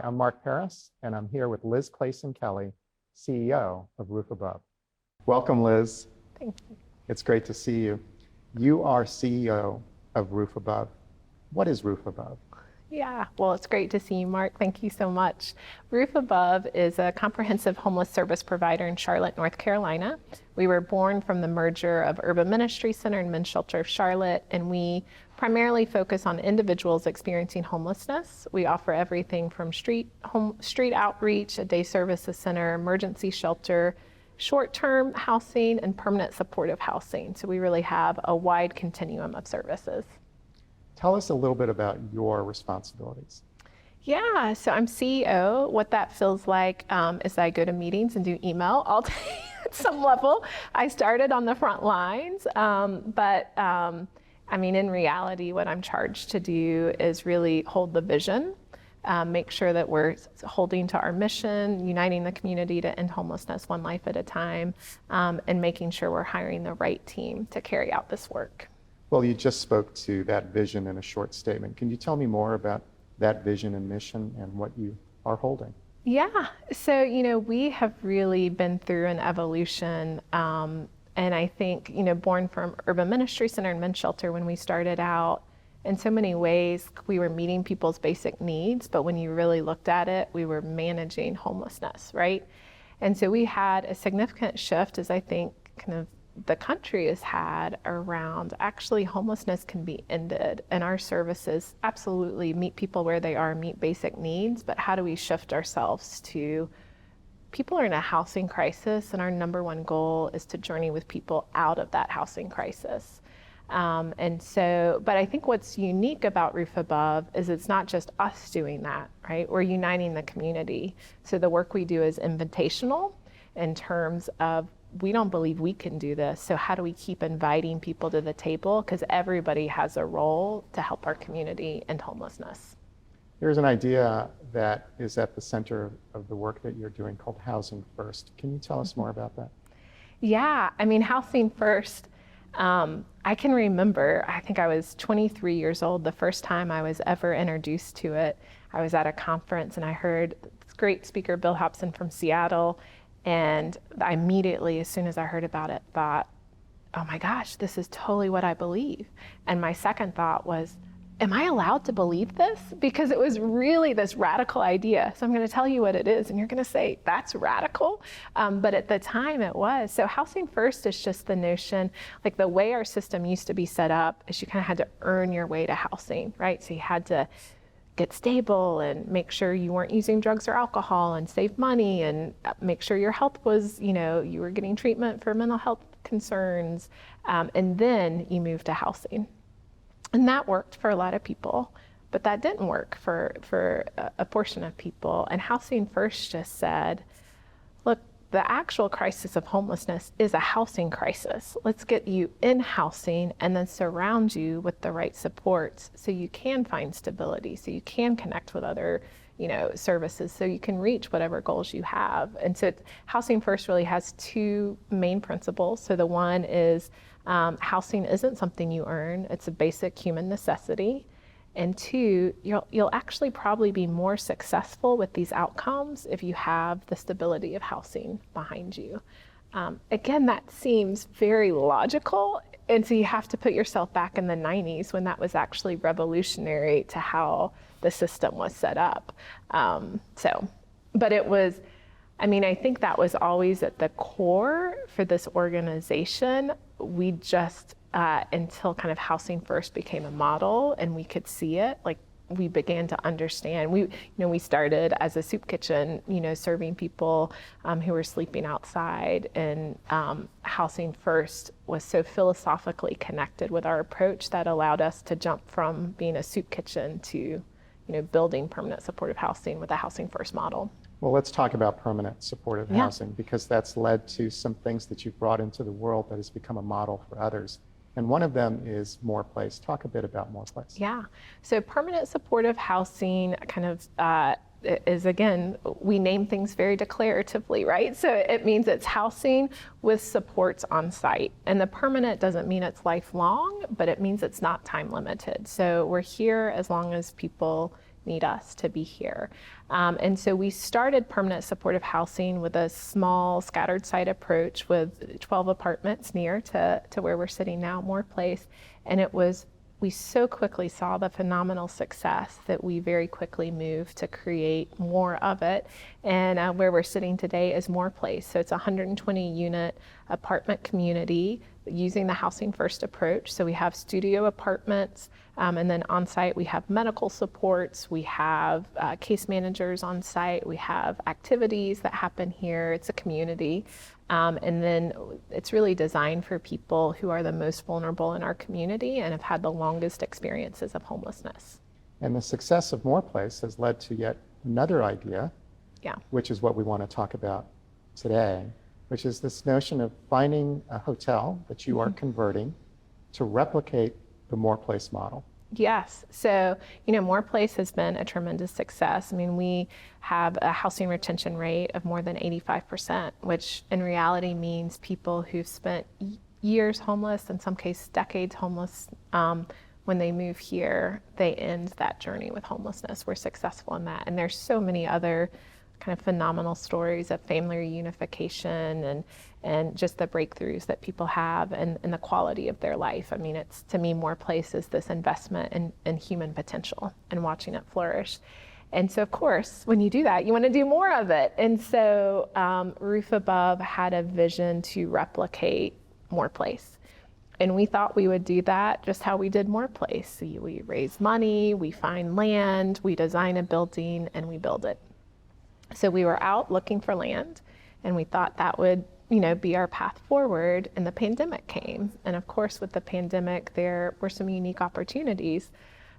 I'm Mark Paris, and I'm here with Liz Clasen-Kelly, CEO of Roof Above. Welcome, Liz. Thank you. It's great to see you. You are CEO of Roof Above. What is Roof Above? Yeah, well, it's great to see you, Mark. Thank you so much. Roof Above is a comprehensive homeless service provider in Charlotte, North Carolina. We were born from the merger of Urban Ministry Center and Men's Shelter of Charlotte, and we primarily focus on individuals experiencing homelessness. We offer everything from street outreach, a day services center, emergency shelter, short-term housing, and permanent supportive housing. So we really have a wide continuum of services. Tell us a little bit about your responsibilities. Yeah, so I'm CEO. What that feels like is I go to meetings and do email all day at some level. I started on the front lines, but in reality, what I'm charged to do is really hold the vision, make sure that we're holding to our mission, uniting the community to end homelessness one life at a time, and making sure we're hiring the right team to carry out this work. Well, you just spoke to that vision in a short statement. Can you tell me more about that vision and mission and what you are holding? Yeah, so, we have really been through an evolution, and I think, born from Urban Ministry Center and Men's Shelter, when we started out, in so many ways, we were meeting people's basic needs, but when you really looked at it, we were managing homelessness, right? And so we had a significant shift, as I think kind of the country has had, around actually homelessness can be ended, and our services absolutely meet people where they are, meet basic needs, but how do we shift ourselves to people are in a housing crisis, and our number one goal is to journey with people out of that housing crisis. But I think what's unique about Roof Above is it's not just us doing that, right? We're uniting the community. So the work we do is invitational in terms of we don't believe we can do this, so how do we keep inviting people to the table? Because everybody has a role to help our community end homelessness. There's an idea that is at the center of the work that you're doing called Housing First. Can you tell us more about that? Yeah, Housing First, I can remember, I think I was 23 years old the first time I was ever introduced to it. I was at a conference and I heard this great speaker, Bill Hobson from Seattle, and I immediately, as soon as I heard about it, thought, oh my gosh, this is totally what I believe. And my second thought was, am I allowed to believe this? Because it was really this radical idea. So I'm going to tell you what it is, and you're going to say, that's radical. But at the time it was. So Housing First is just the notion, like the way our system used to be set up is you kind of had to earn your way to housing, right? So you had to get stable and make sure you weren't using drugs or alcohol and save money and make sure your health was, you were getting treatment for mental health concerns. And then you moved to housing. And that worked for a lot of people, but that didn't work for a portion of people. And Housing First just said, look, the actual crisis of homelessness is a housing crisis. Let's get you in housing and then surround you with the right supports so you can find stability, so you can connect with other services, so you can reach whatever goals you have. And so Housing First really has two main principles. So the one is housing isn't something you earn, it's a basic human necessity. And two, you'll actually probably be more successful with these outcomes if you have the stability of housing behind you. Again, that seems very logical, and so you have to put yourself back in the 90s when that was actually revolutionary to how the system was set up. But it was, I think that was always at the core for this organization. We just, until kind of Housing First became a model and we could see it, like we began to understand. We started as a soup kitchen, serving people who were sleeping outside, and Housing First was so philosophically connected with our approach that allowed us to jump from being a soup kitchen to, building permanent supportive housing with a Housing First model. Well, let's talk about permanent supportive housing, because that's led to some things that you've brought into the world that has become a model for others. And one of them is More Place. Talk a bit about More Place. Yeah, so permanent supportive housing kind of is, again, we name things very declaratively, right? So it means it's housing with supports on site. And the permanent doesn't mean it's lifelong, but it means it's not time limited. So we're here as long as people need us to be here. And so we started permanent supportive housing with a small scattered site approach with 12 apartments near to where we're sitting now, Moore Place. And we so quickly saw the phenomenal success that we very quickly moved to create more of it. And where we're sitting today is Moore Place. So it's a 120 unit apartment community using the housing first approach. So we have studio apartments, and then on site we have medical supports, we have case managers on site, we have activities that happen here. It's a community. And then it's really designed for people who are the most vulnerable in our community and have had the longest experiences of homelessness. And the success of Moore Place has led to yet another idea, which is what we want to talk about today, which is this notion of finding a hotel that you are converting to replicate the Moore Place model. Yes. So, Moore Place has been a tremendous success. I mean, we have a housing retention rate of more than 85%, which in reality means people who've spent years homeless, in some cases decades homeless, when they move here, they end that journey with homelessness. We're successful in that. And there's so many other kind of phenomenal stories of family reunification and just the breakthroughs that people have and the quality of their life. I mean, it's, to me, Moore Place is this investment in human potential and watching it flourish. And so, of course, when you do that, you want to do more of it. And so Roof Above had a vision to replicate Moore Place. And we thought we would do that just how we did Moore Place. We raise money, we find land, we design a building, and we build it. So we were out looking for land, and we thought that would, be our path forward, and the pandemic came. And of course, with the pandemic, there were some unique opportunities.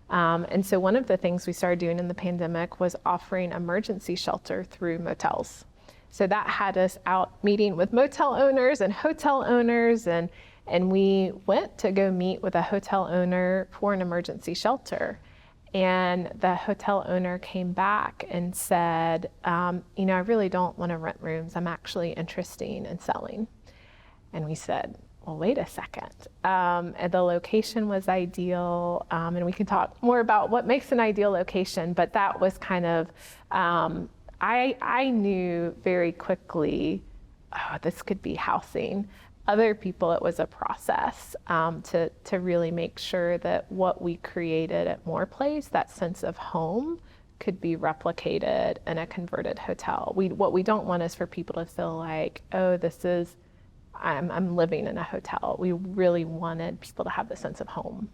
And so one of the things we started doing in the pandemic was offering emergency shelter through motels. So that had us out meeting with motel owners and hotel owners, and we went to go meet with a hotel owner for an emergency shelter. And the hotel owner came back and said, I really don't want to rent rooms. I'm actually interested in selling. And we said, well, wait a second. And the location was ideal. And we can talk more about what makes an ideal location. But that was kind of, I knew very quickly, this could be housing. Other people, it was a process to really make sure that what we created at Moore Place, that sense of home, could be replicated in a converted hotel. What we don't want is for people to feel like, I'm living in a hotel. We really wanted people to have the sense of home.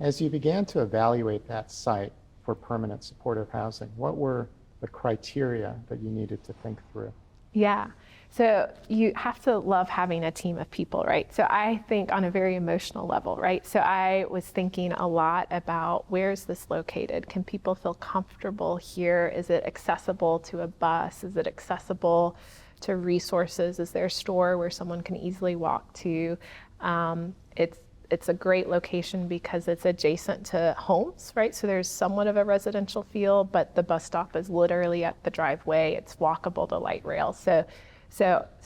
As you began to evaluate that site for permanent supportive housing, what were the criteria that you needed to think through? Yeah. So you have to love having a team of people, right? So I think on a very emotional level, right? So I was thinking a lot about, where is this located? Can people feel comfortable here? Is it accessible to a bus? Is it accessible to resources? Is there a store where someone can easily walk to? It's a great location because it's adjacent to homes, right? So there's somewhat of a residential feel, but the bus stop is literally at the driveway. It's walkable to light rail. So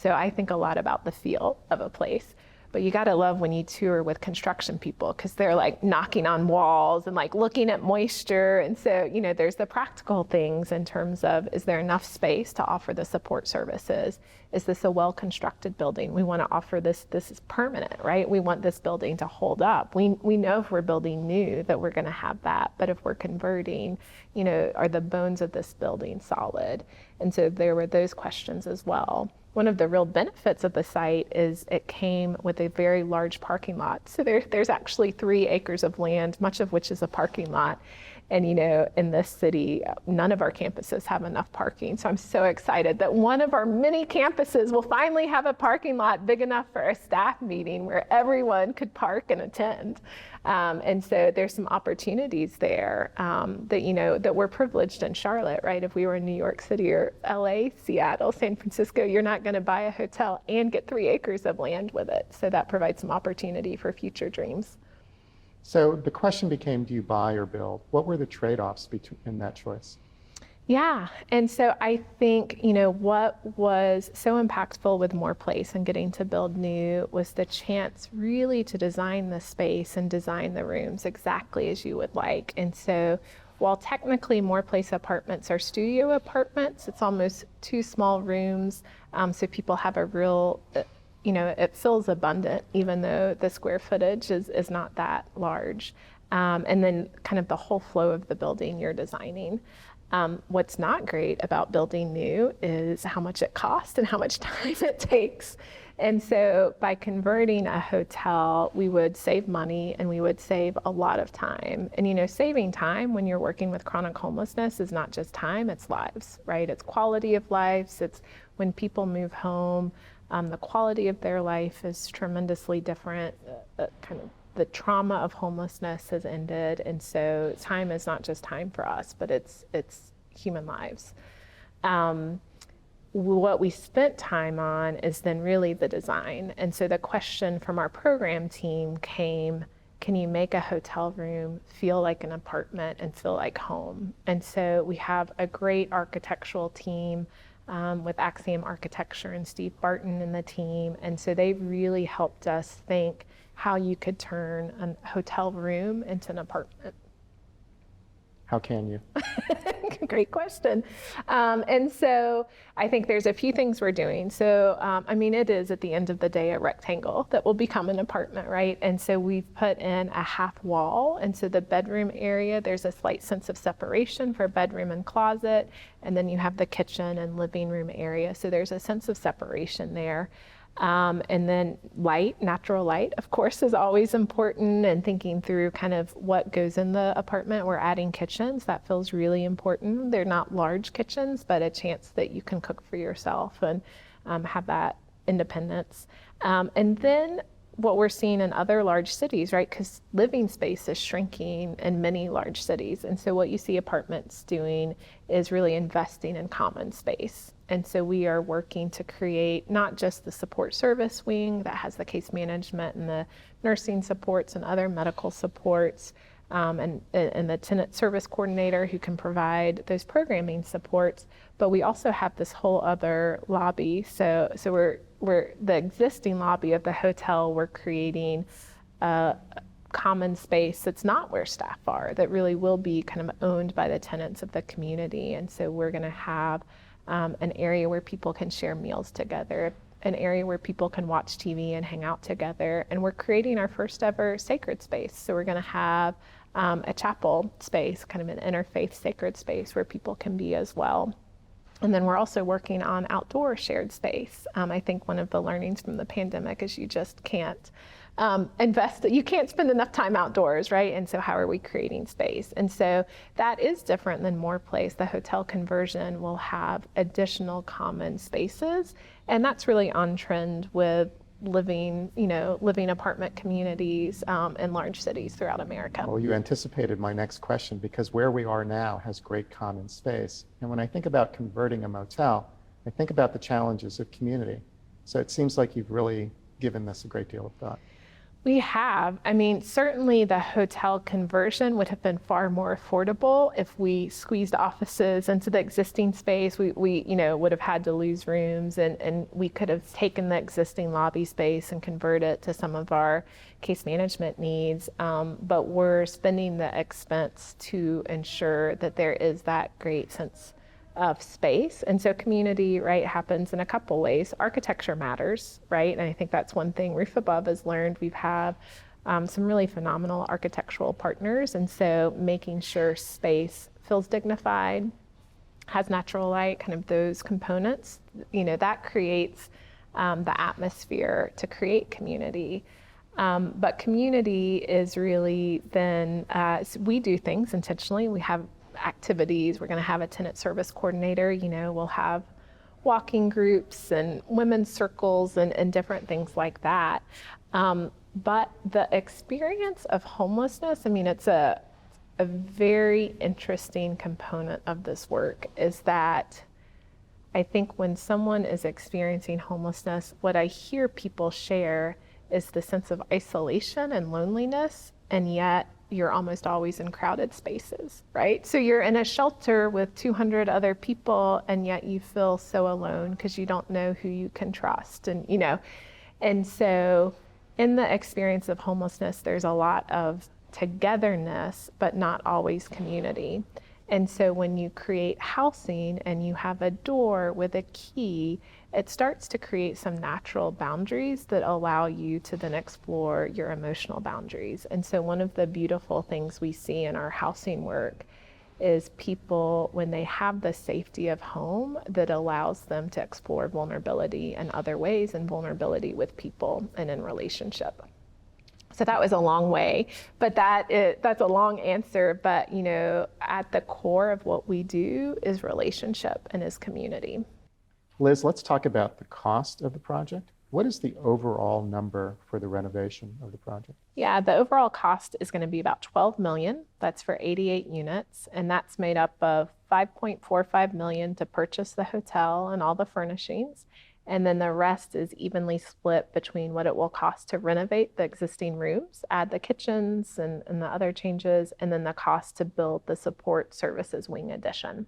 I think a lot about the feel of a place. But you gotta love when you tour with construction people, because they're like knocking on walls and like looking at moisture. And so, there's the practical things in terms of, is there enough space to offer the support services? Is this a well-constructed building? We wanna offer this is permanent, right? We want this building to hold up. We know if we're building new that we're gonna have that, but if we're converting, are the bones of this building solid? And so there were those questions as well. One of the real benefits of the site is it came with a very large parking lot. So there's actually 3 acres of land, much of which is a parking lot. And in this city, none of our campuses have enough parking. So I'm so excited that one of our many campuses will finally have a parking lot big enough for a staff meeting where everyone could park and attend. And so there's some opportunities there that we're privileged in Charlotte, right? If we were in New York City or LA, Seattle, San Francisco, you're not going to buy a hotel and get 3 acres of land with it. So that provides some opportunity for future dreams. So the question became, do you buy or build? What were the trade-offs in that choice? Yeah, and so I think, what was so impactful with Moore Place and getting to build new was the chance really to design the space and design the rooms exactly as you would like. And so while technically More Place apartments are studio apartments, it's almost 2 small rooms, so people have a real, it feels abundant, even though the square footage is not that large. And then kind of the whole flow of the building you're designing. What's not great about building new is how much it costs and how much time it takes. And so by converting a hotel, we would save money and we would save a lot of time. And saving time when you're working with chronic homelessness is not just time, it's lives, right? It's quality of lives. It's when people move home, the quality of their life is tremendously different. Kind of the trauma of homelessness has ended. And so time is not just time for us, but it's human lives. What we spent time on is then really the design. And so the question from our program team came, can you make a hotel room feel like an apartment and feel like home? And so we have a great architectural team with Axiom Architecture and Steve Barton and the team. And so they really helped us think how you could turn a hotel room into an apartment. How can you? Great question. And so I think there's a few things we're doing. So, it is at the end of the day a rectangle that will become an apartment, right? And so we've put in a half wall. And so the bedroom area, there's a slight sense of separation for bedroom and closet. And then you have the kitchen and living room area. So there's a sense of separation there. And then light, natural light, of course, is always important, and thinking through kind of what goes in the apartment. We're adding kitchens. That feels really important. They're not large kitchens, but a chance that you can cook for yourself and have that independence. And then what we're seeing in other large cities, right? Because living space is shrinking in many large cities. And so what you see apartments doing is really investing in common space. And so we are working to create not just the support service wing that has the case management and the nursing supports and other medical supports, and the tenant service coordinator who can provide those programming supports, but we also have this whole other lobby. So we're the existing lobby of the hotel, we're creating a common space that's not where staff are, that really will be kind of owned by the tenants of the community. And so we're going to have an area where people can share meals together, an area where people can watch TV and hang out together. And we're creating our first ever sacred space. So we're going to have a chapel space, kind of an interfaith sacred space where people can be as well. And then we're also working on outdoor shared space. I think one of the learnings from the pandemic is you just can't you can't spend enough time outdoors, right? And so how are we creating space? And so that is different than More Place. The hotel conversion will have additional common spaces, and that's really on trend with living apartment communities in large cities throughout America. Well, you anticipated my next question, because where we are now has great common space. And when I think about converting a motel, I think about the challenges of community. So it seems like you've really given this a great deal of thought. We have. Certainly the hotel conversion would have been far more affordable if we squeezed offices into the existing space. We would have had to lose rooms, and we could have taken the existing lobby space and convert it to some of our case management needs. But we're spending the expense to ensure that there is that great sense of space. And so community, right, happens in a couple ways. Architecture matters, right? And I think that's one thing Roof Above has learned. We've had some really phenomenal architectural partners. And so making sure space feels dignified, has natural light, kind of those components, that creates the atmosphere to create community. But community is really then, we do things intentionally. We have activities. We're going to have a tenant service coordinator. We'll have walking groups and women's circles and different things like that. But the experience of homelessness, it's a very interesting component of this work, is that I think when someone is experiencing homelessness, what I hear people share is the sense of isolation and loneliness, and yet you're almost always in crowded spaces, right? So you're in a shelter with 200 other people, and yet you feel so alone because you don't know who you can trust. And so in the experience of homelessness, there's a lot of togetherness, but not always community. And so when you create housing and you have a door with a key, it starts to create some natural boundaries that allow you to then explore your emotional boundaries. And so one of the beautiful things we see in our housing work is people, when they have the safety of home that allows them to explore vulnerability in other ways and vulnerability with people and in relationship. So that was a long way, but that's a long answer. But at the core of what we do is relationship and is community. Liz, let's talk about the cost of the project. What is the overall number for the renovation of the project? Yeah, the overall cost is going to be about $12 million. That's for 88 units, and that's made up of $5.45 million to purchase the hotel and all the furnishings. And then the rest is evenly split between what it will cost to renovate the existing rooms, add the kitchens and the other changes, and then the cost to build the support services wing addition.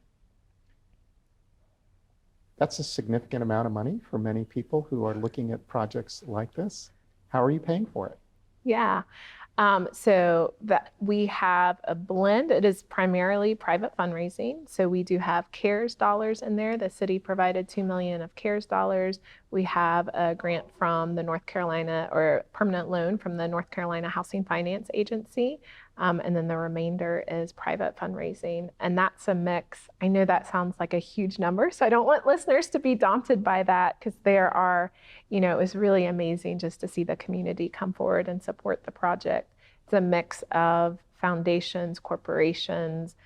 That's a significant amount of money for many people who are looking at projects like this. How are you paying for it? Yeah. So that we have a blend. It is primarily private fundraising. So we do have CARES dollars in there. The city provided $2 million of CARES dollars. We have a grant from the North Carolina, or permanent loan from the North Carolina Housing Finance Agency. And then the remainder is private fundraising. And that's a mix. I know that sounds like a huge number, so I don't want listeners to be daunted by that, because there are, it was really amazing just to see the community come forward and support the project. It's a mix of foundations, corporations,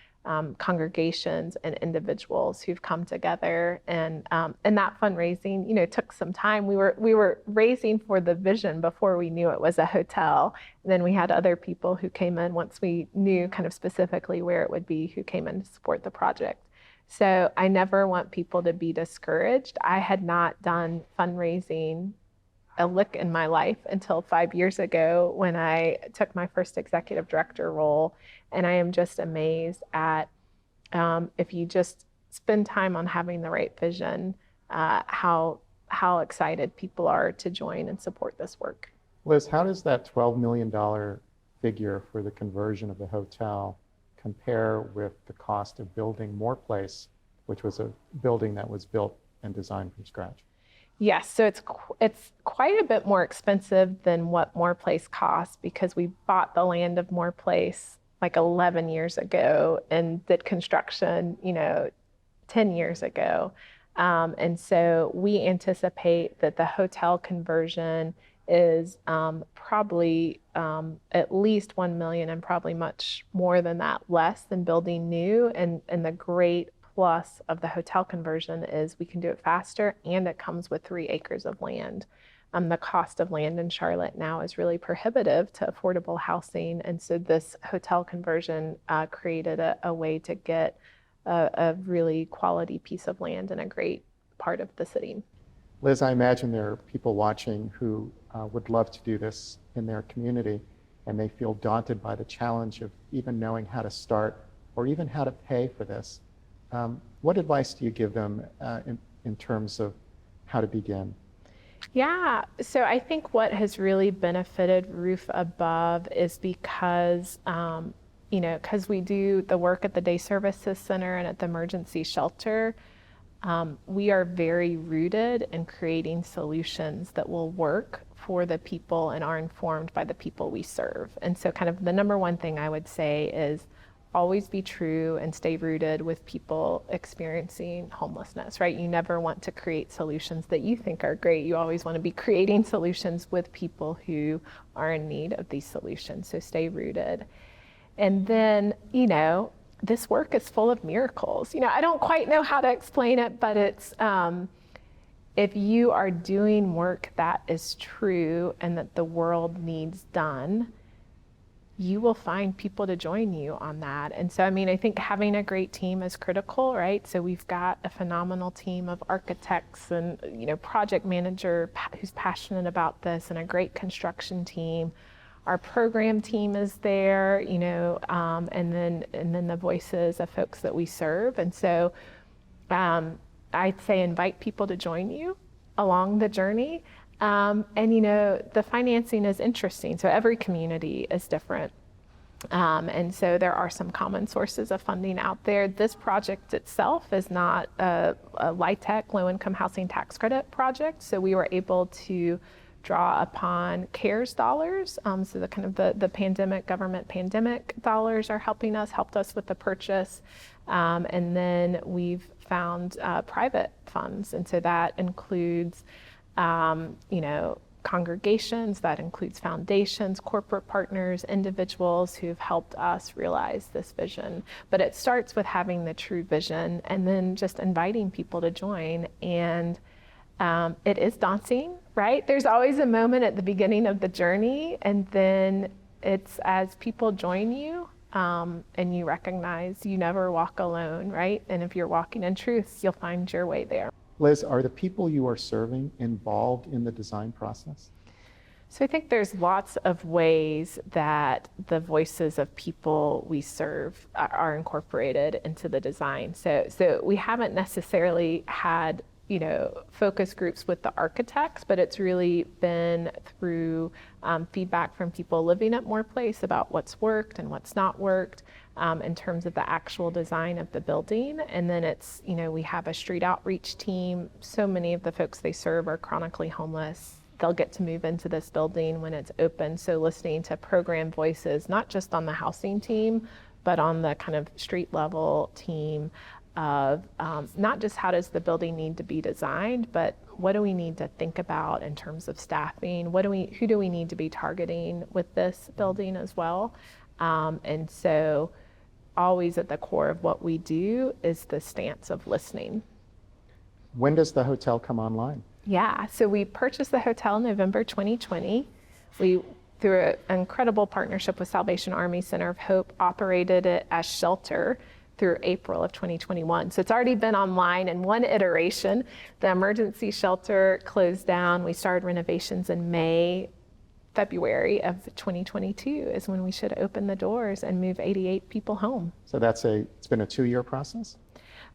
congregations, and individuals who've come together. And that fundraising, took some time. We were raising for the vision before we knew it was a hotel. And then we had other people who came in once we knew kind of specifically where it would be, who came in to support the project. So I never want people to be discouraged. I had not done fundraising a lick in my life until 5 years ago when I took my first executive director role. And I am just amazed at, if you just spend time on having the right vision, how excited people are to join and support this work. Liz, how does that $12 million figure for the conversion of the hotel compare with the cost of building Moore Place, which was a building that was built and designed from scratch? Yes, so it's quite a bit more expensive than what Moore Place costs, because we bought the land of Moore Place like 11 years ago and did construction, 10 years ago. And so we anticipate that the hotel conversion is probably at least $1 million, and probably much more than that, less than building new. And the great plus of the hotel conversion is we can do it faster, and it comes with 3 acres of land. The cost of land in Charlotte now is really prohibitive to affordable housing. And so this hotel conversion created a way to get a really quality piece of land in a great part of the city. Liz, I imagine there are people watching who would love to do this in their community, and they feel daunted by the challenge of even knowing how to start or even how to pay for this. What advice do you give them in terms of how to begin? Yeah, so I think what has really benefited Roof Above is because, because we do the work at the Day Services Center and at the emergency shelter, we are very rooted in creating solutions that will work for the people and are informed by the people we serve. And so kind of the number one thing I would say is always be true and stay rooted with people experiencing homelessness, right? You never want to create solutions that you think are great. You always want to be creating solutions with people who are in need of these solutions. So stay rooted. And then, this work is full of miracles. I don't quite know how to explain it, but it's, if you are doing work that is true and that the world needs done, you will find people to join you on that. And so, I think having a great team is critical, right? So we've got a phenomenal team of architects and, project manager who's passionate about this, and a great construction team. Our program team is there, and then the voices of folks that we serve. And so I'd say invite people to join you along the journey. And the financing is interesting. So every community is different. And so there are some common sources of funding out there. This project itself is not a LIHTC, low-income housing tax credit project, so we were able to draw upon CARES dollars. So the kind of the pandemic, government pandemic dollars are helped us with the purchase. And then we've found private funds, and so that includes, congregations, that includes foundations, corporate partners, individuals who've helped us realize this vision. But it starts with having the true vision and then just inviting people to join. And it is daunting, right? There's always a moment at the beginning of the journey, and then it's as people join you and you recognize you never walk alone, right? And if you're walking in truth, you'll find your way there. Liz, are the people you are serving involved in the design process? So I think there's lots of ways that the voices of people we serve are incorporated into the design. So we haven't necessarily had focus groups with the architects, but it's really been through feedback from people living at Moore Place about what's worked and what's not worked in terms of the actual design of the building. And then it's, we have a street outreach team. So many of the folks they serve are chronically homeless. They'll get to move into this building when it's open. So listening to program voices, not just on the housing team, but on the kind of street level team of not just how does the building need to be designed, but what do we need to think about in terms of staffing? Who do we need to be targeting with this building as well? And so always at the core of what we do is the stance of listening. When does the hotel come online? Yeah, so we purchased the hotel in November 2020. We, through an incredible partnership with Salvation Army Center of Hope, operated it as shelter through April of 2021. So it's already been online in one iteration. The emergency shelter closed down. We started renovations in February of 2022 is when we should open the doors and move 88 people home. So it's been a 2-year process?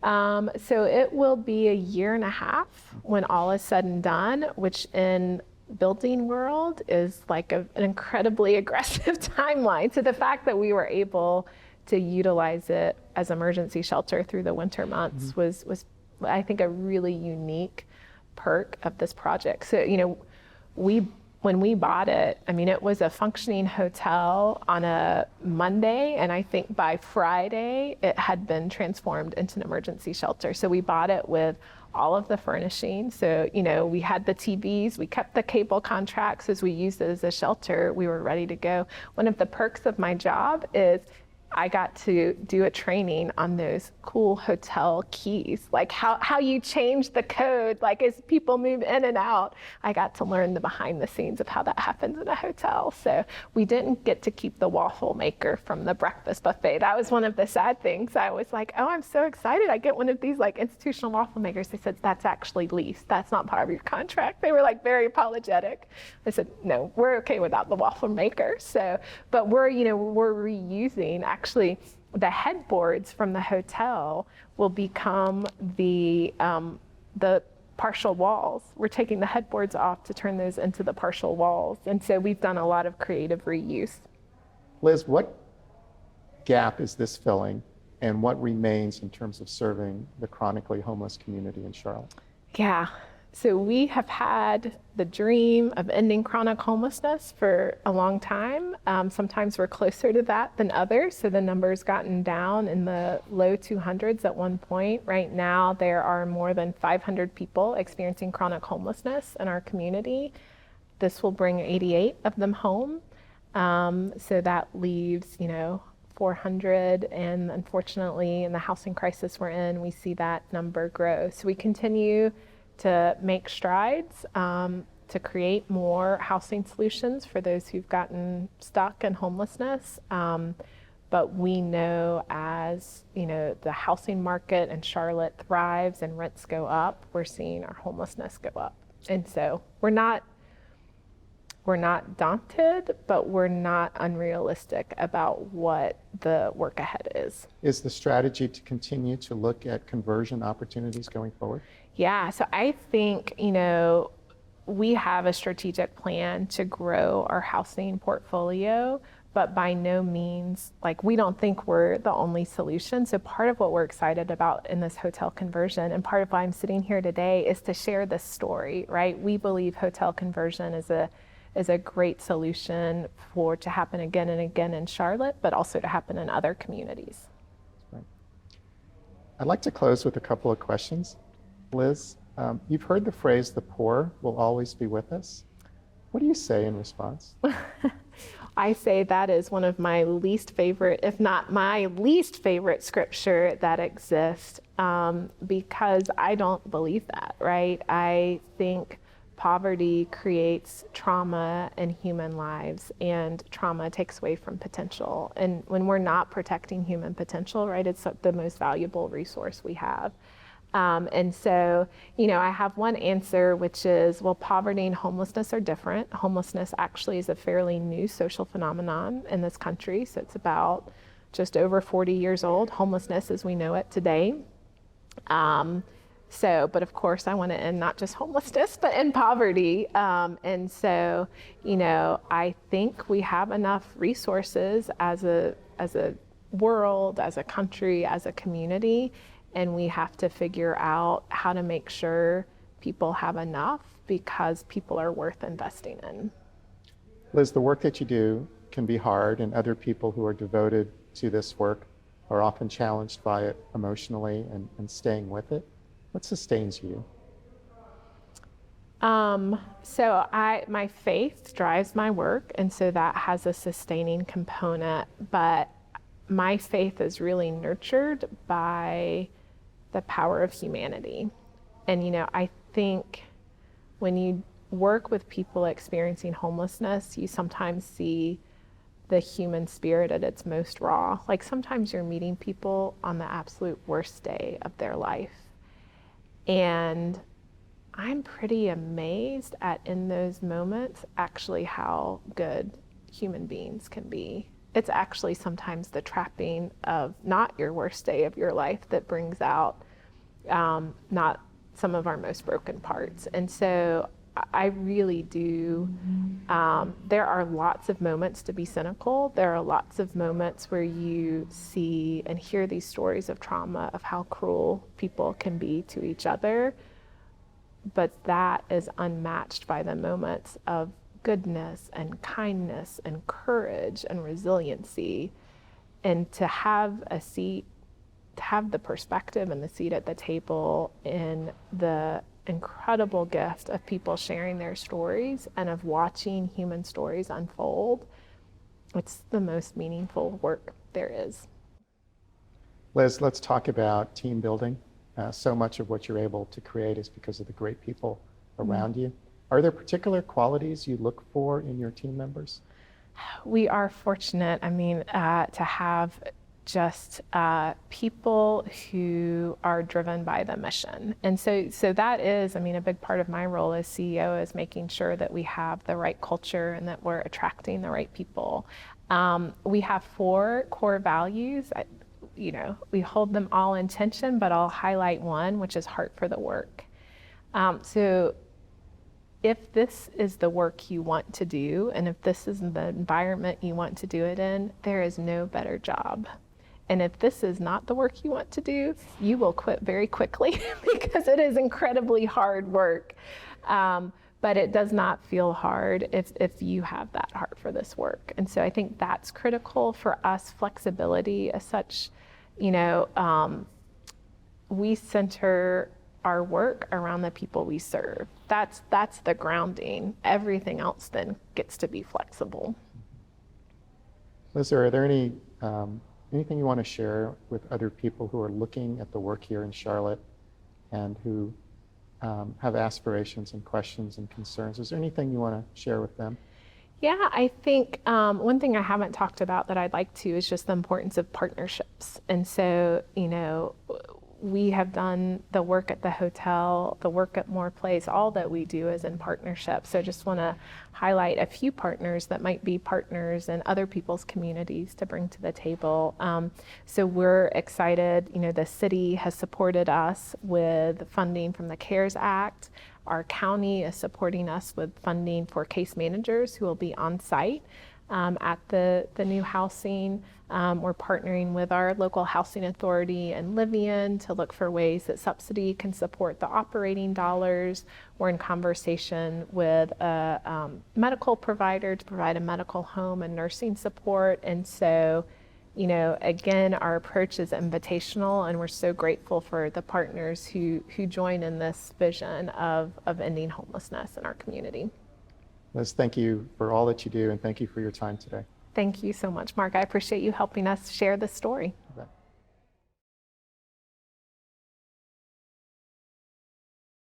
So it will be a year and a half when all is said and done, which in building world is like an incredibly aggressive timeline. So the fact that we were able to utilize it as emergency shelter through the winter months was I think a really unique perk of this project. So, when we bought it, it was a functioning hotel on a Monday, and I think by Friday it had been transformed into an emergency shelter. So we bought it with all of the furnishings. So, we had the TVs, we kept the cable contracts as we used it as a shelter. We were ready to go. One of the perks of my job is I got to do a training on those cool hotel keys, like how you change the code, like as people move in and out. I got to learn the behind the scenes of how that happens in a hotel. So we didn't get to keep the waffle maker from the breakfast buffet. That was one of the sad things. I was like, oh, I'm so excited. I get one of these like institutional waffle makers. They said, that's actually leased. That's not part of your contract. They were like very apologetic. I said, no, we're okay without the waffle maker. So, but we're reusing actually the headboards from the hotel will become the partial walls. We're taking the headboards off to turn those into the partial walls. And so we've done a lot of creative reuse. Liz, what gap is this filling, and what remains in terms of serving the chronically homeless community in Charlotte? Yeah. So we have had the dream of ending chronic homelessness for a long time. Sometimes we're closer to that than others. So the number's gotten down in the low 200s at one point. Right now, there are more than 500 people experiencing chronic homelessness in our community. This will bring 88 of them home. So that leaves, 400, and unfortunately, in the housing crisis we're in, we see that number grow. So we continue to make strides to create more housing solutions for those who've gotten stuck in homelessness. But we know as the housing market in Charlotte thrives and rents go up, we're seeing our homelessness go up. And so we're not daunted, but we're not unrealistic about what the work ahead is. Is the strategy to continue to look at conversion opportunities going forward? Yeah, so I think, we have a strategic plan to grow our housing portfolio, but by no means, like, we don't think we're the only solution. So part of what we're excited about in this hotel conversion, and part of why I'm sitting here today, is to share this story, right? We believe hotel conversion is a great solution for to happen again and again in Charlotte, but also to happen in other communities. Right. I'd like to close with a couple of questions. Liz, you've heard the phrase, "the poor will always be with us." What do you say in response? I say that is one of my least favorite, if not my least favorite scripture that exists, because I don't believe that, right? I think poverty creates trauma in human lives, and trauma takes away from potential. And when we're not protecting human potential, right, it's the most valuable resource we have. And so, I have one answer, which is, well, poverty and homelessness are different. Homelessness actually is a fairly new social phenomenon in this country. So it's about just over 40 years old, homelessness as we know it today. But of course, I want to end not just homelessness, but end poverty. And so, I think we have enough resources as a world, as a country, as a community. And we have to figure out how to make sure people have enough, because people are worth investing in. Liz, the work that you do can be hard, and other people who are devoted to this work are often challenged by it emotionally and staying with it. What sustains you? My faith drives my work, and so that has a sustaining component, but my faith is really nurtured by the power of humanity. And, I think when you work with people experiencing homelessness, you sometimes see the human spirit at its most raw. Like, sometimes you're meeting people on the absolute worst day of their life. And I'm pretty amazed at, in those moments, actually how good human beings can be. It's actually sometimes the trapping of not your worst day of your life that brings out not some of our most broken parts. And so I really do, there are lots of moments to be cynical. There are lots of moments where you see and hear these stories of trauma, of how cruel people can be to each other. But that is unmatched by the moments of goodness and kindness and courage and resiliency. And to have a seat, to have the perspective and the seat at the table in the incredible gift of people sharing their stories and of watching human stories unfold, it's the most meaningful work there is. Liz, let's talk about team building. So much of what you're able to create is because of the great people around you. Are there particular qualities you look for in your team members? We are fortunate, to have just people who are driven by the mission. And so that is, a big part of my role as CEO is making sure that we have the right culture and that we're attracting the right people. We have 4 core values. We hold them all in tension, but I'll highlight one, which is heart for the work. So if this is the work you want to do, and if this is the environment you want to do it in, there is no better job. And if this is not the work you want to do, you will quit very quickly because it is incredibly hard work. But it does not feel hard if you have that heart for this work. And so I think that's critical for us. Flexibility as such, we center our work around the people we serve. That's the grounding. Everything else then gets to be flexible. Liz, are there anything you want to share with other people who are looking at the work here in Charlotte and who have aspirations and questions and concerns? Is there anything you want to share with them? Yeah, I think one thing I haven't talked about that I'd like to is just the importance of partnerships. And so, we have done the work at the hotel, the work at Moore Place, all that we do is in partnership. So just want to highlight a few partners that might be partners in other people's communities to bring to the table. So we're excited, the city has supported us with funding from the CARES Act. Our county is supporting us with funding for case managers who will be on site at the new housing. We're partnering with our local housing authority in Livian to look for ways that subsidy can support the operating dollars. We're in conversation with a medical provider to provide a medical home and nursing support. And so, you know, again, our approach is invitational, and we're so grateful for the partners who join in this vision of ending homelessness in our community. Liz, thank you for all that you do, and thank you for your time today. Thank you so much, Mark. I appreciate you helping us share this story.